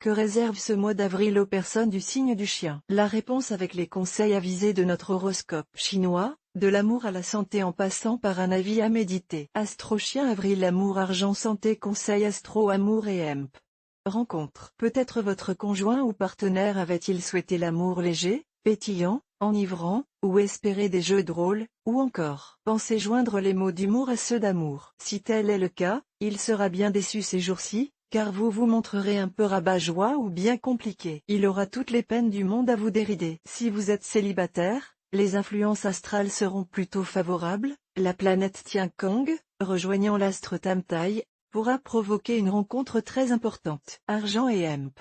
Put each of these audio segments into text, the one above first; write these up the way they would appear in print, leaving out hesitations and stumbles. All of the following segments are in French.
Que réserve ce mois d'avril aux personnes du signe du Chien? La réponse avec les conseils avisés de notre horoscope chinois, de l'amour à la santé en passant par un avis à méditer. Astro Chien avril amour argent santé conseil astro amour et hemp. Rencontre. Peut-être votre conjoint ou partenaire avait-il souhaité l'amour léger, pétillant, enivrant, ou espérer des jeux de rôle, ou encore pensez joindre les mots d'humour à ceux d'amour. Si tel est le cas, il sera bien déçu ces jours-ci, car vous vous montrerez un peu rabat-joie ou bien compliqué. Il aura toutes les peines du monde à vous dérider. Si vous êtes célibataire, les influences astrales seront plutôt favorables, la planète Tiankang, rejoignant l'astre Tamtai, pourra provoquer une rencontre très importante. Argent et hemp.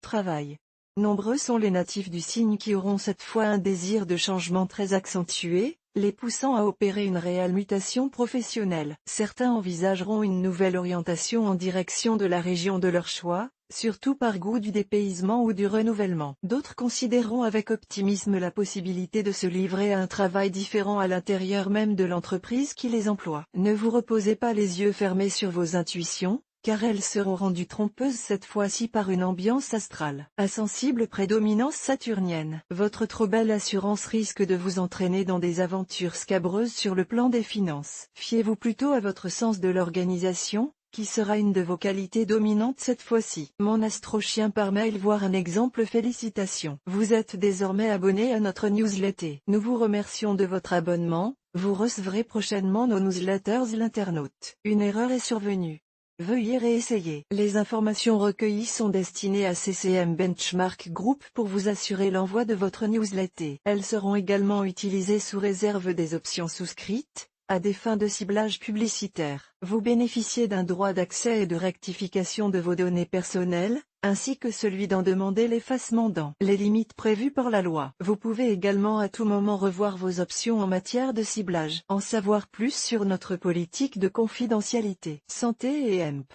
Travail. Nombreux sont les natifs du signe qui auront cette fois un désir de changement très accentué, les poussant à opérer une réelle mutation professionnelle. Certains envisageront une nouvelle orientation en direction de la région de leur choix, surtout par goût du dépaysement ou du renouvellement. D'autres considéreront avec optimisme la possibilité de se livrer à un travail différent à l'intérieur même de l'entreprise qui les emploie. Ne vous reposez pas les yeux fermés sur vos intuitions, car elles seront rendues trompeuses cette fois-ci par une ambiance astrale. Insensible prédominance saturnienne. Votre trop belle assurance risque de vous entraîner dans des aventures scabreuses sur le plan des finances. Fiez-vous plutôt à votre sens de l'organisation, qui sera une de vos qualités dominantes cette fois-ci. Mon astro-chien par mail voir un exemple. Félicitations. Vous êtes désormais abonné à notre newsletter. Nous vous remercions de votre abonnement, vous recevrez prochainement nos newsletters l'internaute. Une erreur est survenue. Veuillez réessayer. Les informations recueillies sont destinées à CCM Benchmark Group pour vous assurer l'envoi de votre newsletter. Elles seront également utilisées sous réserve des options souscrites, à des fins de ciblage publicitaire. Vous bénéficiez d'un droit d'accès et de rectification de vos données personnelles, ainsi que celui d'en demander l'effacement dans les limites prévues par la loi. Vous pouvez également à tout moment revoir vos options en matière de ciblage. En savoir plus sur notre politique de confidentialité. Santé et hemp.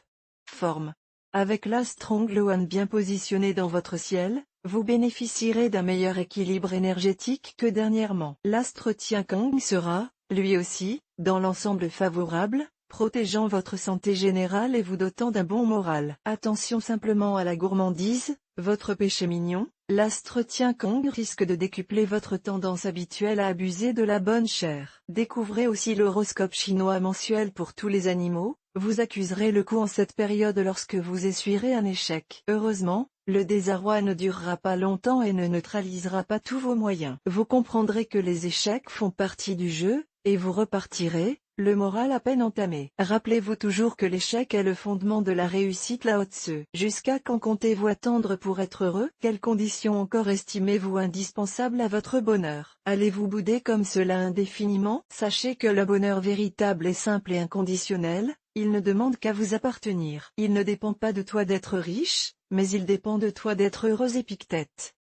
Forme. Avec l'astre One bien positionné dans votre ciel, vous bénéficierez d'un meilleur équilibre énergétique que dernièrement. L'astre Tiankang sera, lui aussi, dans l'ensemble favorable, protégeant votre santé générale et vous dotant d'un bon moral. Attention simplement à la gourmandise, votre péché mignon, l'astre Tiankang risque de décupler votre tendance habituelle à abuser de la bonne chair. Découvrez aussi l'horoscope chinois mensuel pour tous les animaux, vous accuserez le coup en cette période lorsque vous essuierez un échec. Heureusement, le désarroi ne durera pas longtemps et ne neutralisera pas tous vos moyens. Vous comprendrez que les échecs font partie du jeu, et vous repartirez, le moral à peine entamé. Rappelez-vous toujours que l'échec est le fondement de la réussite Lao Tzu. Jusqu'à quand comptez-vous attendre pour être heureux? Quelles conditions encore estimez-vous indispensables à votre bonheur? Allez-vous bouder comme cela indéfiniment? Sachez que le bonheur véritable est simple et inconditionnel, il ne demande qu'à vous appartenir. Il ne dépend pas de toi d'être riche, mais il dépend de toi d'être heureux. Épictète.